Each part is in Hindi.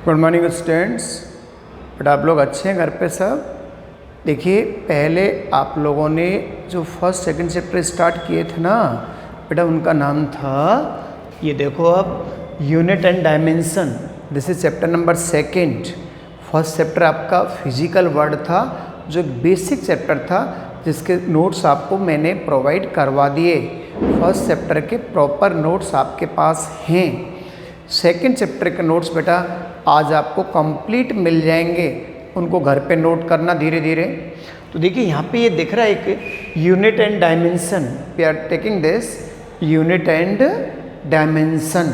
Good morning students. बट आप लोग अच्छे हैं घर पे सब? देखिए, पहले आप लोगों ने जो फर्स्ट सेकंड चैप्टर स्टार्ट किए थे ना बेटा, उनका नाम था, ये देखो अब, unit and dimension. This is chapter number second. First chapter आपका फिजिकल वर्ल्ड था, जो एक बेसिक चैप्टर था जिसके नोट्स आपको मैंने प्रोवाइड करवा दिए। फर्स्ट चैप्टर के प्रॉपर नोट्स आपके पास हैं। सेकंड चैप्टर के नोट्स बेटा आज आपको कंप्लीट मिल जाएंगे, उनको घर पे नोट करना धीरे धीरे। तो देखिए यहाँ पे ये दिख रहा है एक unit and dimension. We are taking this unit and dimension.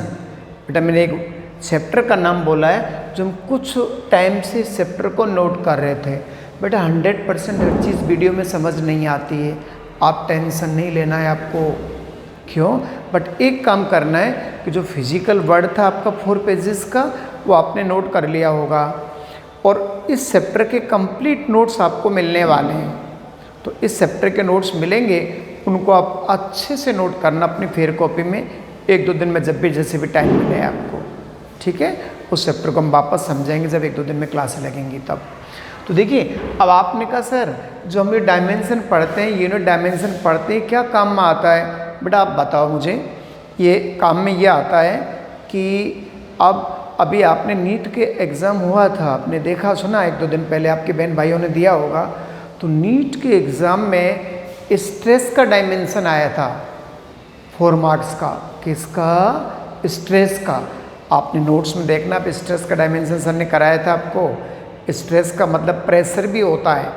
बेटा मैंने एक चैप्टर का नाम बोला है जो हम कुछ टाइम से इस चैप्टर को नोट कर रहे थे। बेटा 100% हर चीज़ वीडियो में समझ नहीं आती है, आप टेंशन नहीं लेना है आपको। क्यों? बट एक काम करना है कि जो फिजिकल वर्ड था आपका 4 पेजेस का, वो आपने नोट कर लिया होगा, और इस चैप्टर के कंप्लीट नोट्स आपको मिलने वाले हैं। तो इस चैप्टर के नोट्स मिलेंगे, उनको आप अच्छे से नोट करना अपनी फेयर कॉपी में, 1-2 दिन में जब भी जैसे भी टाइम मिले आपको, ठीक है। उस चैप्टर को हम वापस समझाएंगे जब 1-2 दिन में क्लासें लगेंगी तब। तो देखिए, अब आपने कहा सर जो हम ये डायमेंशन पढ़ते हैं, यूनिट डायमेंशन पढ़ते हैं, क्या काम में आता है? बेटा आप बताओ मुझे। ये काम में ये आता है कि अब अभी आपने नीट के एग्ज़ाम हुआ था, आपने देखा सुना 1-2 दिन पहले आपके बहन भाइयों ने दिया होगा। तो नीट के एग्ज़ाम में स्ट्रेस का डायमेंशन आया था 4 मार्क्स का। किसका? स्ट्रेस का। आपने नोट्स में देखना, आप स्ट्रेस का डायमेंशन सर ने कराया था आपको। स्ट्रेस का मतलब प्रेशर भी होता है।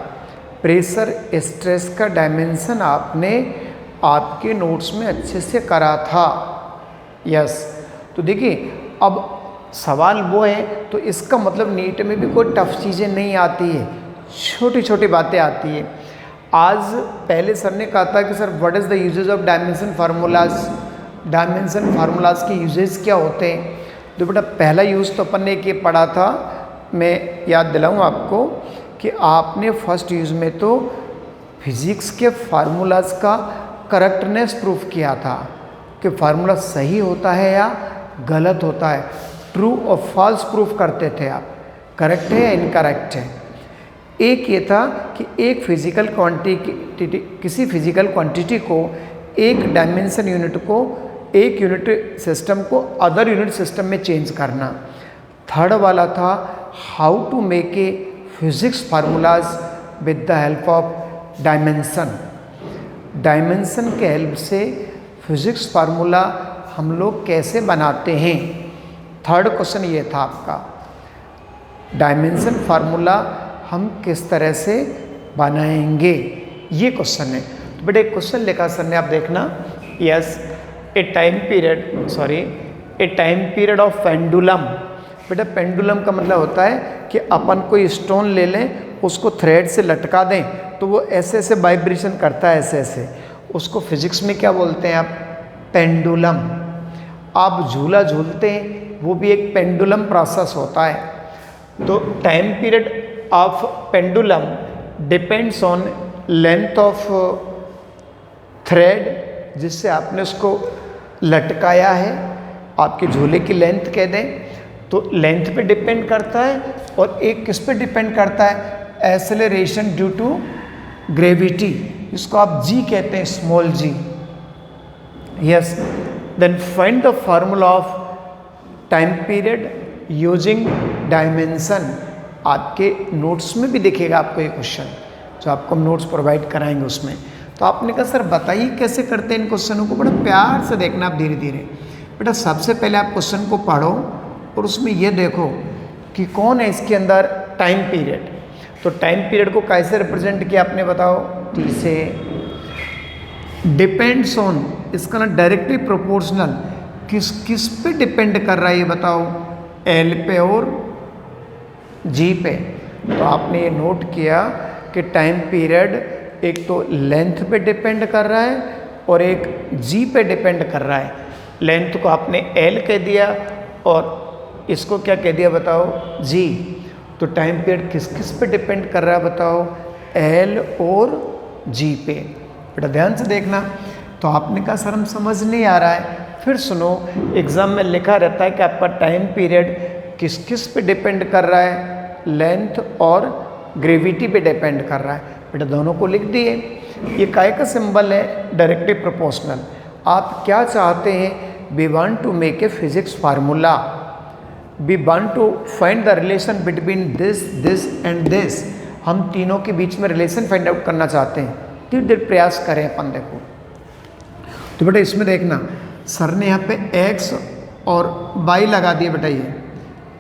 प्रेशर स्ट्रेस का डायमेंशन आपने आपके नोट्स में अच्छे से करा था। यस। तो देखिए, अब सवाल वो है, तो इसका मतलब नीट में भी कोई टफ चीज़ें नहीं आती है, छोटी छोटी बातें आती है। आज पहले सर ने कहा था कि sir what is the usages of dimension formulas, dimension formulas के यूजेज क्या होते हैं। तो बेटा पहला यूज़ तो अपन ने ये पढ़ा था, मैं याद दिलाऊं आपको कि आपने फर्स्ट यूज़ में तो फिजिक्स के फार्मूलाज का करेक्टनेस प्रूफ किया था कि फार्मूला सही होता है या गलत होता है, ट्रू और फॉल्स प्रूफ करते थे आप, करेक्ट है या इनकरेक्ट है। एक ये था कि एक फिजिकल क्वांटिटी, किसी फिजिकल क्वांटिटी को, एक डायमेंशन यूनिट को, एक यूनिट सिस्टम को अदर यूनिट सिस्टम में चेंज करना। थर्ड वाला था how to make a physics formulas with the help of dimension. Dimension के हेल्प से फिजिक्स फार्मूला हम लोग कैसे बनाते हैं। थर्ड क्वेश्चन ये था आपका, डायमेंशन फार्मूला हम किस तरह से बनाएंगे, ये क्वेश्चन है। तो बेटा एक क्वेश्चन लिखा सर ने, आप देखना। Yes, A time period of pendulum. बेटा पेंडुलम का मतलब होता है कि अपन कोई स्टोन ले लें, उसको थ्रेड से लटका दें तो वो ऐसे ऐसे वाइब्रेशन करता है, ऐसे ऐसे। उसको फिजिक्स में क्या बोलते हैं आप? पेंडुलम। आप झूला झूलते हैं, वो भी एक पेंडुलम प्रोसेस होता है। तो time period of pendulum depends on length of thread, जिससे आपने उसको लटकाया है। आपके झूले की लेंथ कह दें तो लेंथ पे डिपेंड करता है, और एक किस पे डिपेंड करता है? एक्सेलरेशन ड्यू टू ग्रेविटी, इसको आप जी कहते हैं, small G. Yes, then find the formula of time period using dimension. आपके नोट्स में भी दिखेगा आपको ये क्वेश्चन, जो आपको हम नोट्स प्रोवाइड कराएंगे उसमें। तो आपने कहा सर बताइए कैसे करते हैं इन क्वेश्चनों को। बड़ा प्यार से देखना आप धीरे धीरे। बेटा सबसे पहले आप क्वेश्चन को पढ़ो और उसमें ये देखो कि कौन है इसके अंदर टाइम पीरियड। तो टाइम पीरियड को कैसे रिप्रेजेंट किया आपने, बताओ? टी से। डिपेंड्स ऑन, इसका ना डायरेक्टली प्रोपोर्शनल, किस पे डिपेंड कर रहा है ये बताओ? एल पे और जी पे। तो आपने ये नोट किया कि टाइम पीरियड एक तो लेंथ पे डिपेंड कर रहा है और एक जी पे डिपेंड कर रहा है। लेंथ को आपने एल कह दिया और इसको क्या कह दिया बताओ? जी। तो टाइम पीरियड किस किस पे डिपेंड कर रहा है बताओ? एल और जी पे। बेटा ध्यान से देखना। तो आपने कहा सर हम समझ नहीं आ रहा है, फिर सुनो, एग्ज़ाम में लिखा रहता है कि आपका टाइम पीरियड किस किस पे डिपेंड कर रहा है, लेंथ और ग्रेविटी पे डिपेंड कर रहा है। बेटा दोनों को लिख दिए। ये काय का सिंबल है, डायरेक्टली प्रोपोर्शनल। आप क्या चाहते हैं, we want to make a physics formula, we want to find the relation between this this and this. हम तीनों के बीच में रिलेशन फाइंड आउट करना चाहते हैं। धीरे धीरे प्रयास करें अपन। देखो तो बेटा इसमें देखना, सर ने यहाँ पे x और y लगा दिए। बेटा ये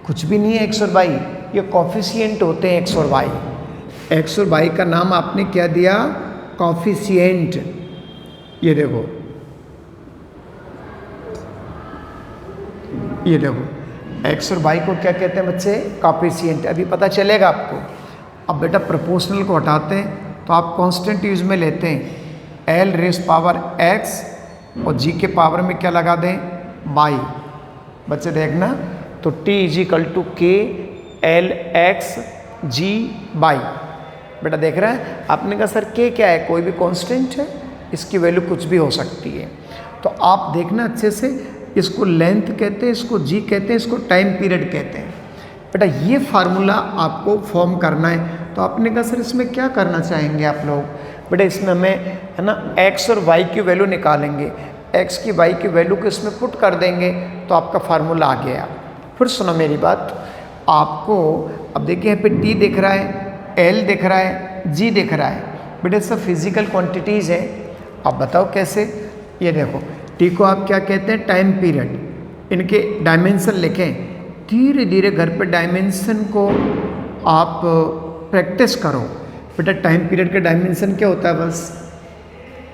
कुछ भी नहीं है x और y, ये कॉफिशिएंट होते हैं x और y। x और y का नाम आपने क्या दिया, कॉफिशिएंट। ये देखो, ये देखो x और y को क्या कहते हैं बच्चे, कॉफिशिएंट। अभी पता चलेगा आपको। अब बेटा प्रोपोर्शनल को हटाते हैं तो आप कांस्टेंट यूज में लेते हैं, l रेस पावर x और g के पावर में क्या लगा दें, y। बच्चे देखना, तो t is equal to k l x g y। बेटा देख रहा है आपने कहा सर k क्या है, कोई भी कांस्टेंट है, इसकी वैल्यू कुछ भी हो सकती है। तो आप देखना अच्छे से, इसको लेंथ कहते हैं, इसको g कहते हैं, इसको टाइम पीरियड कहते हैं। बेटा ये फार्मूला आपको फॉर्म करना है। तो आपने कहा सर इसमें क्या करना चाहेंगे आप लोग, बेटा इसमें हमें है ना x और y की वैल्यू निकालेंगे, x की y की वैल्यू को इसमें पुट कर देंगे तो आपका फार्मूला आ गया। फिर सुनो मेरी बात, आपको अब देखिए यहाँ पे t दिख रहा है, l दिख रहा है, g दिख रहा है। बेटा सब फिजिकल क्वांटिटीज़ है। आप बताओ कैसे। ये देखो t को आप क्या कहते हैं, टाइम पीरियड। इनके डायमेंशन लिखें, धीरे धीरे घर पे डायमेंशन को आप प्रैक्टिस करो। बेटा टाइम पीरियड का डायमेंशन क्या होता है, बस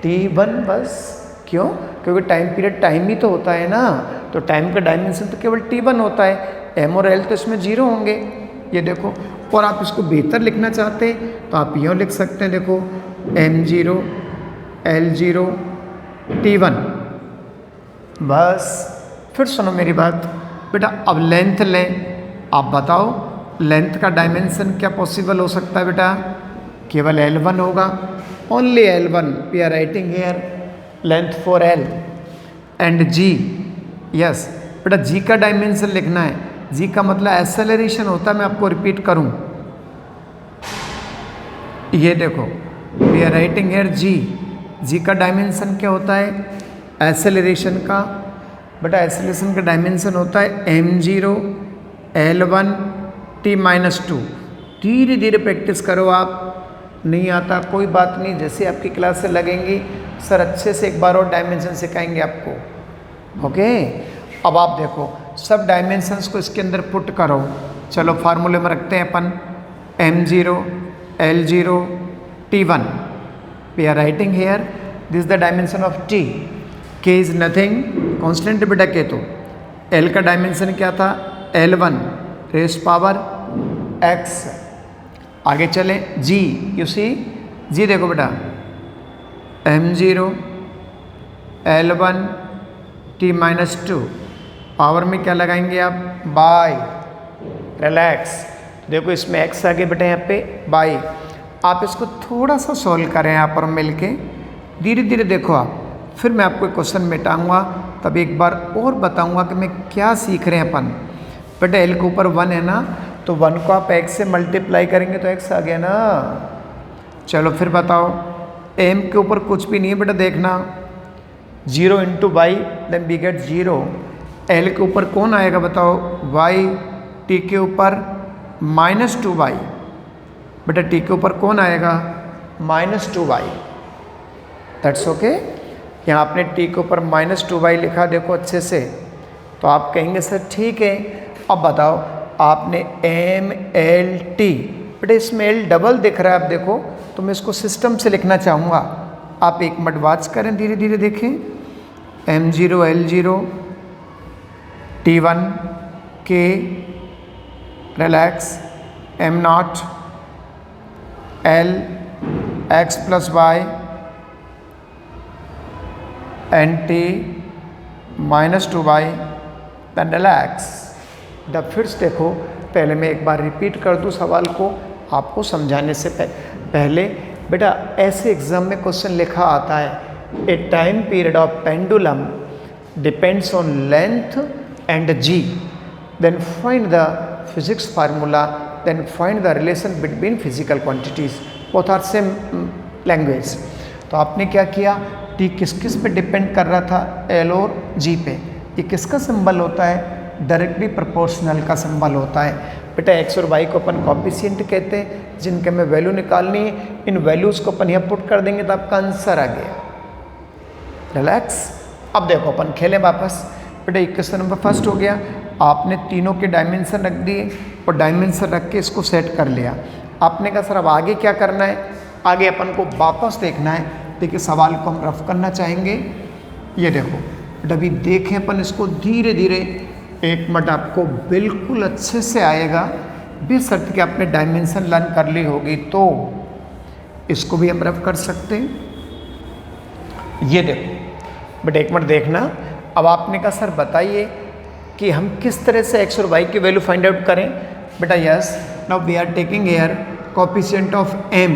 t1 बस। क्यों, क्योंकि टाइम पीरियड टाइम ही तो होता है ना, तो टाइम का डायमेंशन तो केवल t1 होता है, m और l तो इसमें 0 होंगे। ये देखो, और आप इसको बेहतर लिखना चाहते हैं तो आप यूँ लिख सकते हैं, देखो m0 l0 t1 बस। फिर सुनो मेरी बात बेटा, अब लेंथ लें। आप बताओ लेंथ का डायमेंशन क्या पॉसिबल हो सकता है बेटा, केवल L1 होगा, only L1। We are writing here length for L and G। Yes बेटा G का डायमेंशन लिखना है। G का मतलब एक्सेलरेशन होता है, मैं आपको रिपीट करूं। ये देखो we are writing here G का डायमेंशन क्या होता है, एक्सेलरेशन का। बेटा एक्सेलरेशन का डायमेंशन होता है m0 l1 t-2। धीरे धीरे प्रैक्टिस करो। आप नहीं आता कोई बात नहीं, जैसे आपकी क्लास से लगेंगी सर अच्छे से एक बार और डायमेंशन सिखाएंगे आपको। ओके, अब आप देखो सब डायमेंशंस को इसके अंदर पुट करो। चलो फार्मूले में रखते हैं अपन m0 l0 t1। We are writing here this the dimension of t। k is nothing, constant बेटा k। तो l का डायमेंशन क्या था, l1 रेस पावर x। आगे चले g, यू सी g देखो बेटा m0 l1 t-2 पावर में क्या लगाएंगे आप, बाई। रिलैक्स, देखो इसमें x आगे बेटा यहाँ पे बाई। आप इसको थोड़ा सा सॉल्व करें यहाँ पर मिलके, धीरे धीरे देखो आप। फिर मैं आपको एक क्वेश्चन मिटाऊंगा, तब एक बार और बताऊंगा कि मैं क्या सीख रहे हैं अपन। बेटा l के ऊपर 1 है ना, तो 1 को आप x से मल्टीप्लाई करेंगे तो x आ गया ना। चलो फिर बताओ, m के ऊपर कुछ भी नहीं है बेटा, देखना 0 into y then we get 0। l के ऊपर कौन आएगा बताओ, y। t के ऊपर -2y। बेटा t के ऊपर कौन आएगा, -2y। That's okay. यहाँ आपने t के ऊपर -2y लिखा, देखो अच्छे से, तो आप कहेंगे सर ठीक है। अब बताओ आपने m l t, बेटा इसमें l डबल दिख रहा है, आप देखो तो मैं इसको सिस्टम से लिखना चाहूँगा। आप एक मिनट वॉच करें, धीरे धीरे देखें। m0 l0 t1 k relax m0 l x plus y n t -2y then relax. The फिर देखो, पहले मैं एक बार रिपीट कर दूं सवाल को आपको समझाने से पहले। बेटा ऐसे एग्जाम में क्वेश्चन लिखा आता है, a time period of pendulum depends on length and G. Then find the physics formula, then find the relation between physical quantities, both are same language. तो आपने क्या किया, टी किस किस पे डिपेंड कर रहा था, एल और जी पे। ये किसका सिंबल होता है, डायरेक्टली प्रोपोर्शनल का सिंबल होता है। बेटा एक्स और वाई को अपन कॉफिशिएंट कहते हैं, जिनके हमें वैल्यू निकालनी है। इन वैल्यूज़ को अपन यहाँ पुट कर देंगे तो आपका आंसर आ गया। रिलैक्स। अब देखो अपन खेलें वापस। बेटा क्वेश्चन नंबर फर्स्ट हो गया, आपने तीनों के डायमेंशन रख दिए और डायमेंशन रख के इसको सेट कर लिया। आपने कहा सर अब आगे क्या करना है, आगे अपन को वापस देखना है। देखिए सवाल को हम रफ करना चाहेंगे। ये देखो बेटा अभी देखें अपन इसको धीरे धीरे, एक मिनट आपको बिल्कुल अच्छे से आएगा, बेशर्त कि आपने डायमेंशन लर्न कर ली होगी। तो इसको भी हम रफ कर सकते हैं। ये देखो बेटा एक मिनट देखना। अब आपने कहा सर बताइए कि हम किस तरह से एक्स और वाई की वैल्यू फाइंड आउट करें। बेटा yes, now we are taking here coefficient of M.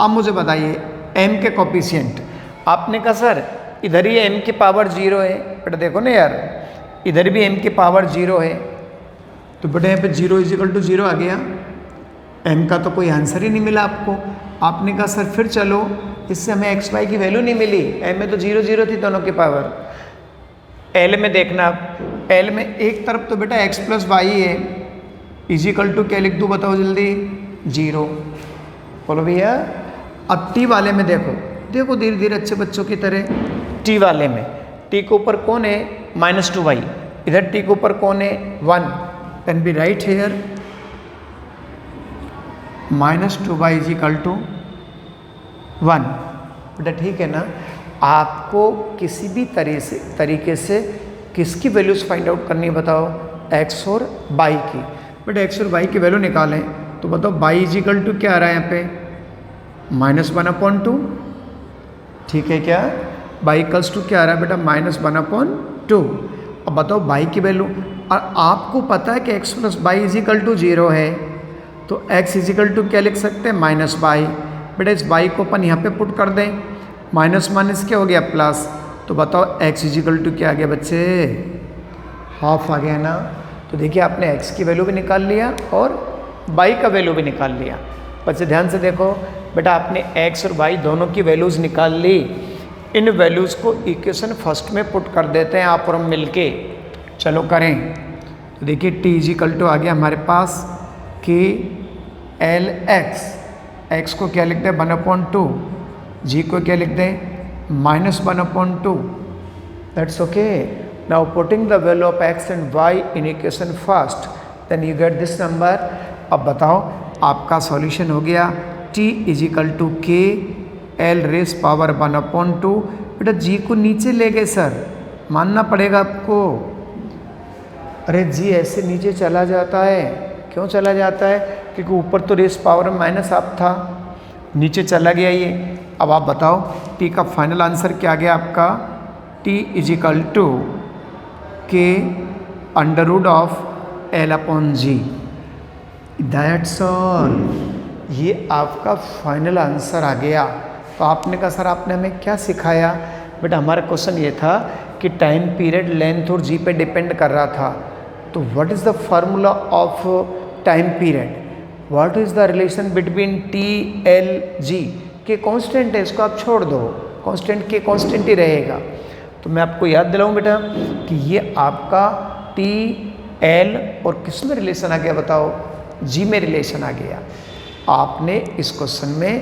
अब मुझे बताइए एम के कोफिशिएंट। आपने कहा सर इधर ही एम की पावर 0 है। बेटा देखो ना यार, इधर भी m की पावर 0 है, तो बेटा यहाँ पे 0 = 0 आ गया। m का तो कोई आंसर ही नहीं मिला आपको। आपने कहा सर फिर चलो, इससे हमें x y की वैल्यू नहीं मिली, m में तो 0 0 थी दोनों की पावर। l में देखना, l में एक तरफ तो बेटा x + y है, = क्या लिख दूँ बताओ जल्दी, 0। बोलो भैया। अब t वाले में देखो, देखो धीरे धीरे अच्छे बच्चों की तरह। t वाले में t के ऊपर कौन है, -2y, इधर t के ऊपर कौन है, 1। Can be right here -2y = 1। बेटा ठीक है ना। आपको किसी भी तरीके से किसकी वैल्यूज फाइंड आउट करनी है बताओ, x और y की। बेटा x और y की वैल्यू निकालें तो बताओ y = क्या आ रहा है यहाँ पे, -1/2। ठीक है क्या, y = क्या आ रहा है बेटा, -1/2। अब बताओ y की वैल्यू, और आपको पता है कि x + y = 0 है, तो x = क्या लिख सकते हैं, -y। बेटा इस y को अपन यहाँ पे पुट कर दें, माइनस क्या हो गया, प्लस। तो बताओ x = क्या आ गया बच्चे, हाफ आ गया ना। तो देखिए आपने x की वैल्यू भी निकाल लिया और y का वैल्यू भी निकाल लिया। बच्चे ध्यान से देखो, बेटा आपने x और y दोनों की वैल्यूज़ निकाल ली। इन वैल्यूज़ को इक्वेशन फर्स्ट में पुट कर देते हैं आप और हम मिलके। चलो करें। तो देखिए t = आ गया हमारे पास कि lx, x को क्या लिखते हैं 1/2, g को क्या लिखते हैं -1/2। That's okay. Now putting the value of x and y in equation first, then you get this number. अब बताओ आपका सॉल्यूशन हो गया t = k l⁻⁴ बेटा g को नीचे ले गए सर, मानना पड़ेगा आपको। अरे g ऐसे नीचे चला जाता है, क्यों चला जाता है, क्योंकि ऊपर तो r⁻⁻⁴ था, नीचे चला गया ये। अब आप बताओ t का फाइनल आंसर क्या आ गया आपका, t = k √l/g। That's all, ये आपका फाइनल आंसर आ गया। तो आपने कहा सर आपने हमें क्या सिखाया। बेटा हमारा क्वेश्चन ये था कि टाइम पीरियड लेंथ और जी पे डिपेंड कर रहा था। तो what is the formula of time period, what is the relation between T L G. के कांस्टेंट है, इसको आप छोड़ दो, कांस्टेंट के कांस्टेंट ही रहेगा। तो मैं आपको याद दिलाऊं बेटा कि ये आपका टी एल और किस में रिलेशन आ गया बताओ, जी में रिलेशन आ गया। आपने इस क्वेश्चन में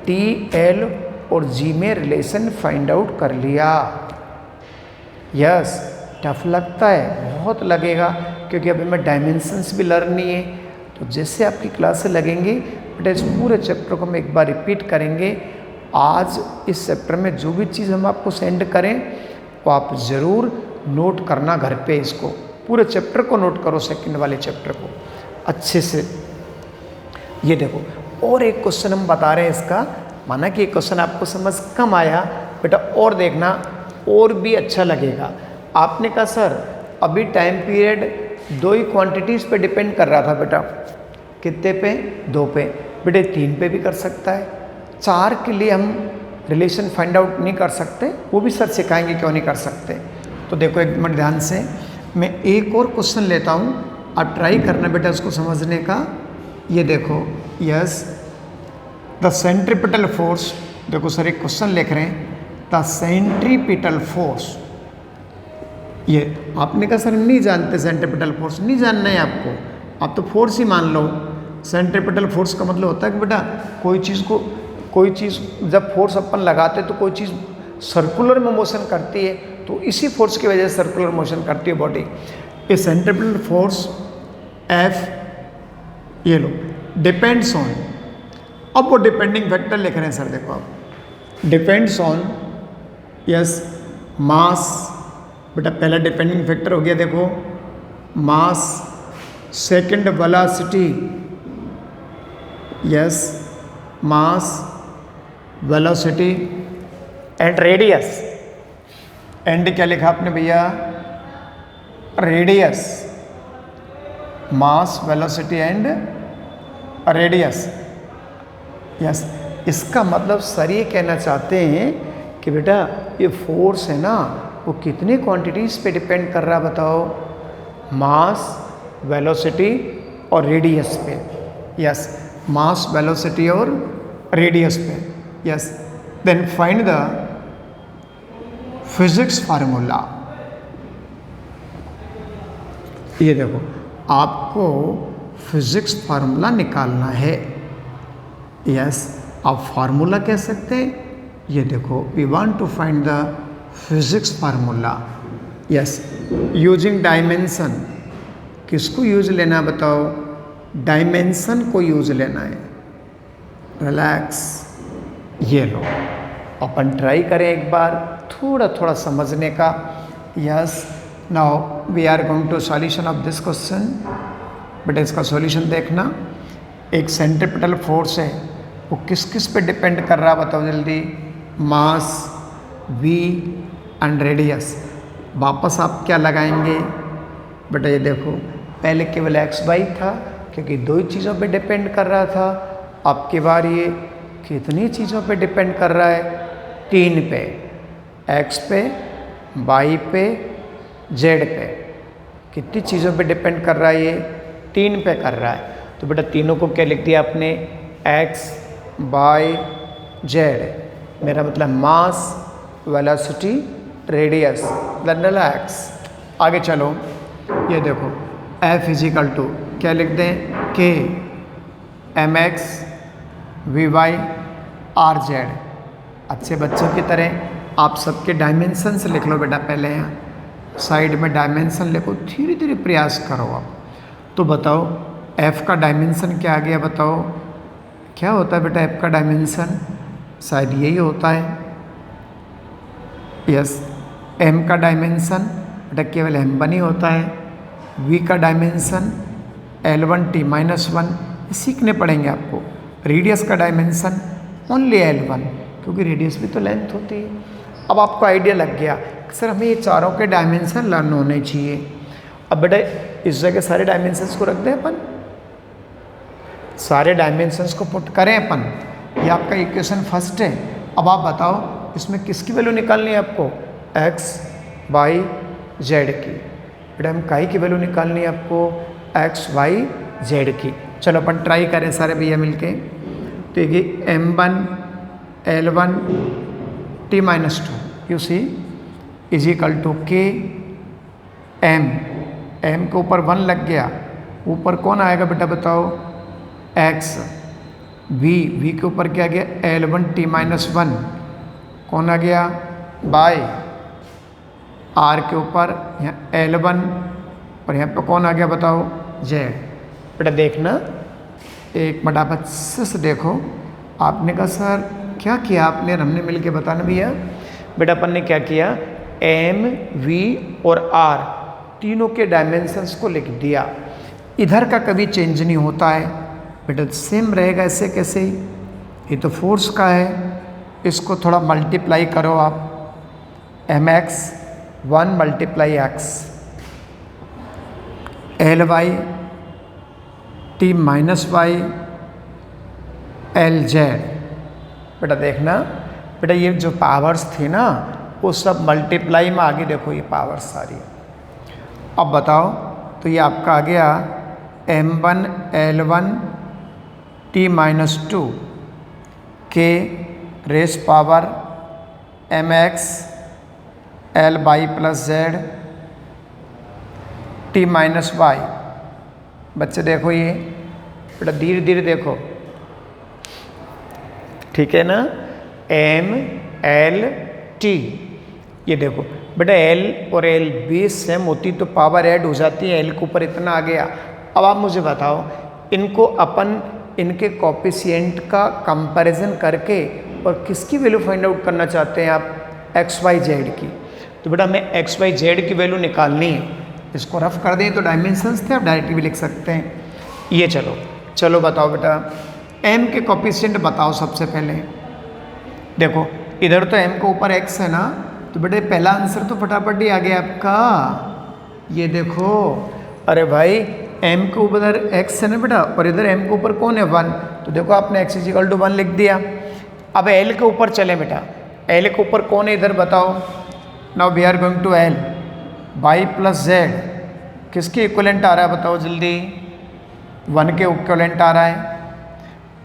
टी एल और जी में रिलेशन फाइंड आउट कर लिया। यस, टफ लगता है, बहुत लगेगा, क्योंकि अभी मैं डायमेंशंस भी लर्न नहीं है। तो जैसे आपकी क्लासें लगेंगी बेटा इस पूरे चैप्टर को हम एक बार रिपीट करेंगे। आज इस चैप्टर में जो भी चीज़ हम आपको सेंड करें वो आप ज़रूर नोट करना घर पे, इसको पूरे चैप्टर को नोट करो, सेकंड वाले चैप्टर को अच्छे से। ये देखो और एक क्वेश्चन हम बता रहे हैं इसका, माना कि एक क्वेश्चन आपको समझ कम आया बेटा, और देखना और भी अच्छा लगेगा। आपने कहा सर अभी टाइम पीरियड दो ही क्वांटिटीज़ पे डिपेंड कर रहा था बेटा, कितने पे, दो पे। बेटे तीन पे भी कर सकता है, चार के लिए हम रिलेशन फाइंड आउट नहीं कर सकते, वो भी सर सिखाएंगे क्यों नहीं कर सकते। तो देखो एक मिनट ध्यान से, मैं एक और क्वेश्चन लेता हूँ आप ट्राई करना बेटा उसको समझने का। ये देखो, यस, द सेंट्रीपिटल फोर्स, देखो सर एक क्वेश्चन लिख रहे हैं, द सेंट्रीपिटल फोर्स। ये आपने कहा सर नहीं जानते सेंट्रीपिटल फोर्स, नहीं जानना है आपको, आप तो फोर्स ही मान लो। सेंट्रीपिटल फोर्स का मतलब होता है कि बेटा कोई चीज़ जब फोर्स अपन लगाते तो कोई चीज़ सर्कुलर में मोशन करती है, तो इसी फोर्स की वजह से सर्कुलर मोशन करती है बॉडी। ए सेंट्रीपिटल फोर्स एफ, ये लो, डिपेंड्स ऑन, अब वो डिपेंडिंग फैक्टर लिख रहे हैं सर, देखो आप, डिपेंड्स ऑन, यस, मास, बेटा पहला डिपेंडिंग फैक्टर हो गया, देखो mass, second velocity, yes, mass, velocity and radius. And क्या लिखा आपने भैया, radius, mass, velocity and radius, yes. इसका मतलब सर ये कहना चाहते हैं कि बेटा ये फोर्स है ना, वो कितने क्वांटिटीज़ पे डिपेंड कर रहा है बताओ, मास, वेलोसिटी और रेडियस पे, यस, मास, वेलोसिटी और रेडियस पे, yes. Then find the physics formula. ये देखो आपको फिजिक्स फार्मूला निकालना है, यस। आप फार्मूला कह सकते हैं, ये देखो we want to find the physics formula, yes, using dimension. किसको यूज लेना बताओ, डायमेंशन को यूज लेना है, रिलैक्स। ये लो, अपन ट्राई करें एक बार थोड़ा थोड़ा समझने का, yes. Now we are going to solution of this question. बेटा इसका सॉल्यूशन देखना, एक सेंट्रीपिटल फोर्स है, वो किस किस पे डिपेंड कर रहा है बताओ जल्दी, मास, वी एंड रेडियस। वापस आप क्या लगाएंगे बेटा, ये देखो पहले केवल एक्स वाई था क्योंकि दो ही चीज़ों पे डिपेंड कर रहा था, अब की बार ये कितनी चीज़ों पे डिपेंड कर रहा है, 3 पे, एक्स पे, वाई पे, जेड पे। कितनी चीज़ों पे डिपेंड कर रहा है ये, 3 पे कर रहा है। तो बेटा तीनों को क्या लिख दिया आपने, एक्स, वाई, जेड। मेरा मतलब mass, velocity, radius, then relax. आगे चलो, ये देखो एफ इजिकल टू क्या लिख दें, k m x v y r z. अच्छे बच्चों की तरह आप सबके डायमेंशंस लिख लो बेटा, पहले यहाँ साइड में डायमेंशन लिखो, धीरे धीरे प्रयास करो आप। तो बताओ एफ का डायमेंशन क्या आ गया बताओ, क्या होता है बेटा एफ का डायमेंशन, शायद यही होता है, यस। एम का डायमेंशन बेटा केवल m1 ही होता है, v का डायमेंशन L1t-1 सीखने पड़ेंगे आपको। रेडियस का डायमेंशन ओनली L1, क्योंकि रेडियस भी तो लेंथ होती है। अब आपको आइडिया लग गया कि सर हमें ये चारों के डायमेंशन लर्न होने चाहिए। अब बेटा इस जगह सारे डायमेंशंस को रख दें अपन, सारे डायमेंशंस को पुट करें अपन। ये आपका इक्वेशन फर्स्ट है। अब आप बताओ इसमें किसकी वैल्यू निकालनी है आपको, x, y, z की। बेटा हम काई की वैल्यू निकालनी है आपको, x, y, z की। चलो अपन ट्राई करें सारे भैया मिलके। तो ये m1 L1 t-2 you see is equal to k m, m के ऊपर 1 लग गया, ऊपर कौन आएगा बेटा बताओ, x, v के ऊपर क्या आ गया L1 t-1, कौन आ गया y, r के ऊपर यहाँ L1 और यहाँ पे कौन आ गया बताओ z। बेटा देखना एक मिनट आप अच्छे से देखो। आपने कहा सर क्या किया आपने, हमने मिल के बताना भैया। बेटा अपन ने क्या किया, m, v और r तीनों के डायमेंशंस को लिख दिया। इधर का कभी चेंज नहीं होता है बेटा, सेम रहेगा ऐसे कैसे ही। ये तो फोर्स का है, इसको थोड़ा मल्टीप्लाई करो आप, mx 1 × x Ly t-y Lz। बेटा देखना बेटा ये जो पावर्स थी ना वो सब मल्टीप्लाई में आगे देखो, ये पावर्स सारी। अब बताओ तो ये आपका आ गया m1 l1 t-2 के raise power mx l y plus Z t-y। बच्चे देखो ये बेटा धीरे धीरे देखो, ठीक है ना, m l t। ये देखो बेटा l और l बेस सेम होती तो पावर ऐड हो जाती है, l के ऊपर इतना आ गया। अब आप मुझे बताओ इनको अपन इनके कॉफिशिएंट का कंपैरिजन करके और किसकी वैल्यू फाइंड आउट करना चाहते हैं आप, एक्स वाई जेड की। तो बेटा हमें एक्स वाई जेड की वैल्यू निकालनी है। इसको रफ कर दें तो डायमेंशंस थे, आप डायरेक्टली भी लिख सकते हैं। ये चलो बताओ बेटा m के कॉफिशिएंट बताओ सबसे पहले। देखो इधर तो m के ऊपर x है ना, तो बेटे पहला आंसर तो फटाफट ही आ गया आपका। ये देखो, अरे भाई m के ऊपर x है ना बेटा, और इधर m के ऊपर कौन है 1, तो देखो आपने x इक्वल टू 1 लिख दिया। अब l के ऊपर चले बेटा, l के ऊपर कौन है इधर बताओ। Now we are going to l y plus z, किसके इक्वलेंट आ रहा है बताओ जल्दी, 1 के इक्वलेंट आ रहा है।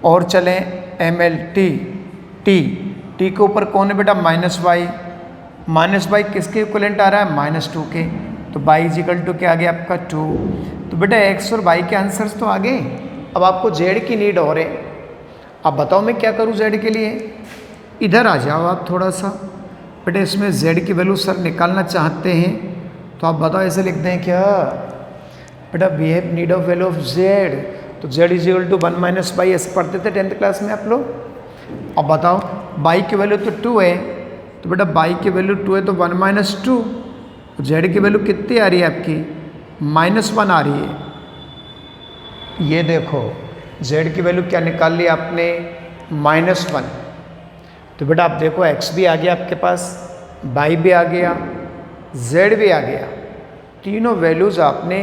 और चलें एम एल टी टी के ऊपर कौन है बेटा, माइनस वाई किसके इक्वलेंट आ रहा है, -2 के। तो बाई इजिकल टू क्या आ गया आपका 2। तो बेटा एक्स और वाई के आंसर्स तो आ गए। अब आपको जेड की नीड और है। अब बताओ मैं क्या करूँ जेड के लिए। इधर आ जाओ आप थोड़ा सा बेटा, इसमें जेड की वैल्यू सर निकालना चाहते हैं तो आप बताओ ऐसे लिखते हैं क्या बेटा, we have need of value of z. तो z is equal to 1 minus by, ऐसे पढ़ते थे 10th क्लास में आप लोग। अब बताओ बाई की वैल्यू तो 2 है, तो बेटा बाई की वैल्यू 2 है तो 1 माइनस 2। तो जेड की वैल्यू कितनी आ रही है आपकी, -1 आ रही है। ये देखो जेड की वैल्यू क्या निकाल ली आपने, -1। तो बेटा आप देखो एक्स भी आ गया आपके पास, बाई भी आ गया, जेड भी आ गया। तीनों वैल्यूज आपने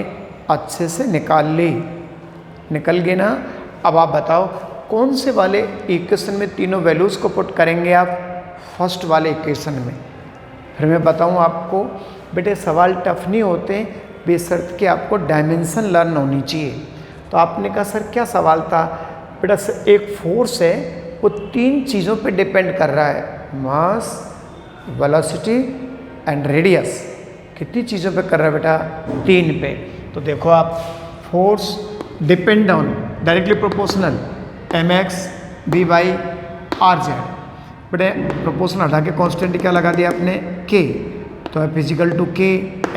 अच्छे से निकल गए ना। अब आप बताओ कौन से वाले इक्वेशन में तीनों वैल्यूज को पुट करेंगे आप, फर्स्ट वाले इक्वेशन में। फिर मैं बताऊं आपको बेटे सवाल टफ नहीं होते बेशर्त कि आपको डायमेंशन लर्न होनी चाहिए। तो आपने कहा सर क्या सवाल था बेटा, एक फोर्स है वो 3 चीज़ों पे डिपेंड कर रहा है, मास, वेलोसिटी एंड रेडियस। कितनी चीज़ों पे कर रहा है बेटा, 3 पे। तो देखो आप force depend on directly proportional mx by rz। बेटे प्रोपोर्शनल हटा के कांस्टेंट क्या लगा दिया आपने, k। तो है physical to k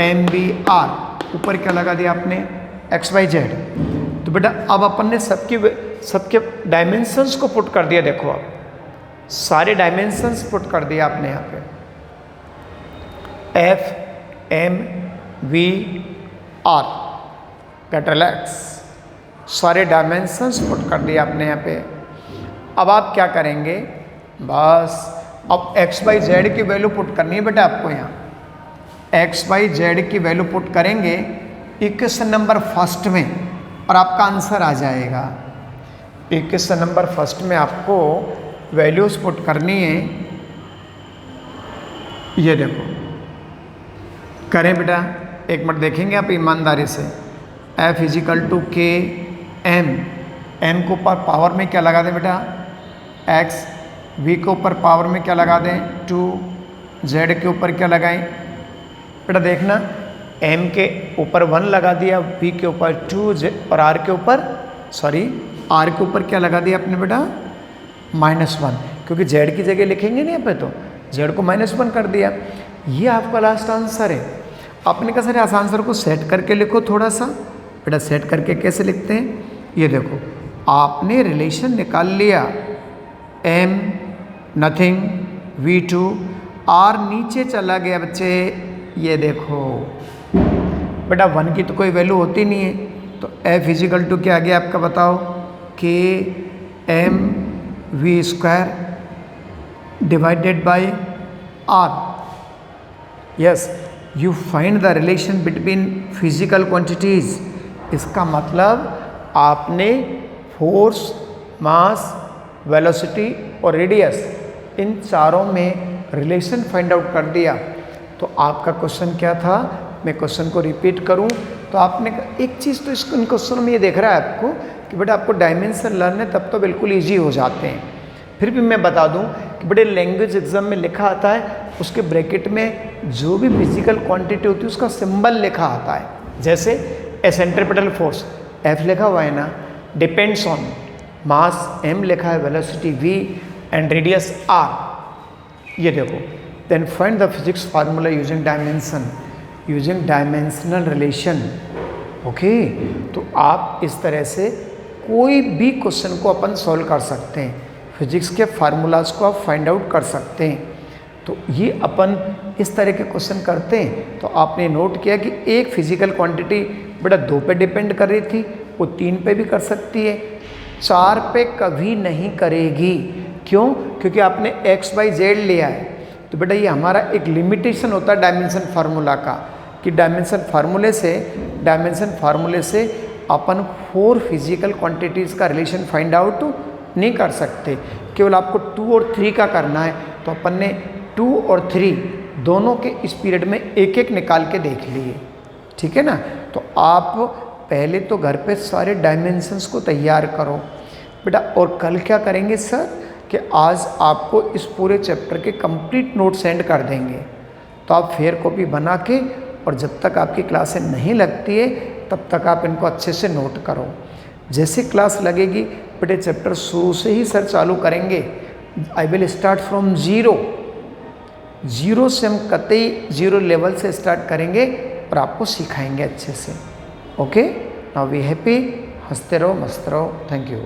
m b r, ऊपर क्या लगा दिया आपने, x y z। तो बेटा अब अपन ने सबके डायमेंशंस को पुट कर दिया। देखो आप सारे डायमेंशंस पुट कर दिया आपने यहाँ पे, f m v r capital x, सारे डायमेंशंस पुट कर दिए आपने यहाँ पे। अब आप क्या करेंगे, बस अब x बाई जेड की वैल्यू पुट करनी है बेटा आपको। यहाँ x बाई जेड की वैल्यू पुट करेंगे इक्वेशन नंबर फर्स्ट में और आपका आंसर आ जाएगा। इक्वेशन नंबर फर्स्ट में आपको वैल्यूज पुट करनी है। ये देखो करें बेटा, एक मिनट देखेंगे आप ईमानदारी से। f इजिकल टू के m के ऊपर पावर में क्या लगा दें बेटा, x, v के ऊपर पावर में क्या लगा दें 2, z के ऊपर क्या लगाएं बेटा, देखना m के ऊपर 1 लगा दिया, v के ऊपर 2 और r के ऊपर क्या लगा दिया आपने बेटा, -1। क्योंकि z की जगह लिखेंगे नहीं पे, तो z को -1 कर दिया। ये आपका लास्ट आंसर है। आपने कहा सर इस आंसर को सेट करके लिखो थोड़ा सा। बेटा सेट करके कैसे लिखते हैं, ये देखो आपने रिलेशन निकाल लिया, m नथिंग v2, r नीचे चला गया बच्चे। ये देखो बेटा 1 की तो कोई वैल्यू होती नहीं है, तो f इजिकल टू क्या आ गया आपका बताओ, k m v square divided by r। Yes, you find the relation between physical quantities. इसका मतलब आपने फोर्स, मास, वेलोसिटी और रेडियस इन चारों में रिलेशन फाइंड आउट कर दिया। तो आपका क्वेश्चन क्या था, मैं क्वेश्चन को रिपीट करूं तो आपने एक चीज़ तो इसको इन क्वेश्चन में ये देख रहा है आपको कि बेटा आपको डायमेंशन लर्न है तब तो बिल्कुल ईजी हो जाते हैं। फिर भी मैं बता दूं कि बेटे लैंग्वेज एग्जाम में लिखा आता है, उसके ब्रैकेट में जो भी फिजिकल क्वांटिटी होती है उसका सिंबल लिखा आता है। जैसे ए सेंट्रीपिटल फोर्स F लिखा हुआ है ना, डिपेंड्स ऑन मास M लिखा है, velocity V and radius R। ये देखो, then find the physics formula using dimension, using dimensional relation. Okay, तो आप इस तरह से कोई भी क्वेश्चन को अपन सॉल्व कर सकते हैं, फिजिक्स के फार्मूलाज को आप फाइंड आउट कर सकते हैं। तो ये अपन इस तरह के क्वेश्चन करते हैं। तो आपने नोट किया कि एक फिजिकल क्वांटिटी बेटा 2 पे डिपेंड कर रही थी, वो 3 पे भी कर सकती है, 4 पे कभी नहीं करेगी। क्यों? क्योंकि आपने XYZ लिया है। तो बेटा ये हमारा एक लिमिटेशन होता है डायमेंशन फार्मूला का, कि डायमेंशन फार्मूले से अपन 4 फिजिकल क्वांटिटीज़ का रिलेशन फाइंड आउट नहीं कर सकते। केवल आपको 2 और 3 का करना है। तो अपन ने 2 और 3 दोनों के इस पीरियड में एक एक निकाल के देख लिए, ठीक है ना। तो आप पहले तो घर पे सारे डायमेंशंस को तैयार करो बेटा। और कल क्या करेंगे सर कि आज आपको इस पूरे चैप्टर के कंप्लीट नोट सेंड कर देंगे। तो आप फेयर कॉपी बना के, और जब तक आपकी क्लासें नहीं लगती है तब तक आप इनको अच्छे से नोट करो। जैसे क्लास लगेगी बेटे चैप्टर शुरू से ही सर चालू करेंगे। I will start from zero से हम कतई 0 लेवल से स्टार्ट करेंगे और आपको सिखाएंगे अच्छे से। ओके, नाउ वी हैप्पी, हंसते रहो, मस्त रहो। Thank you.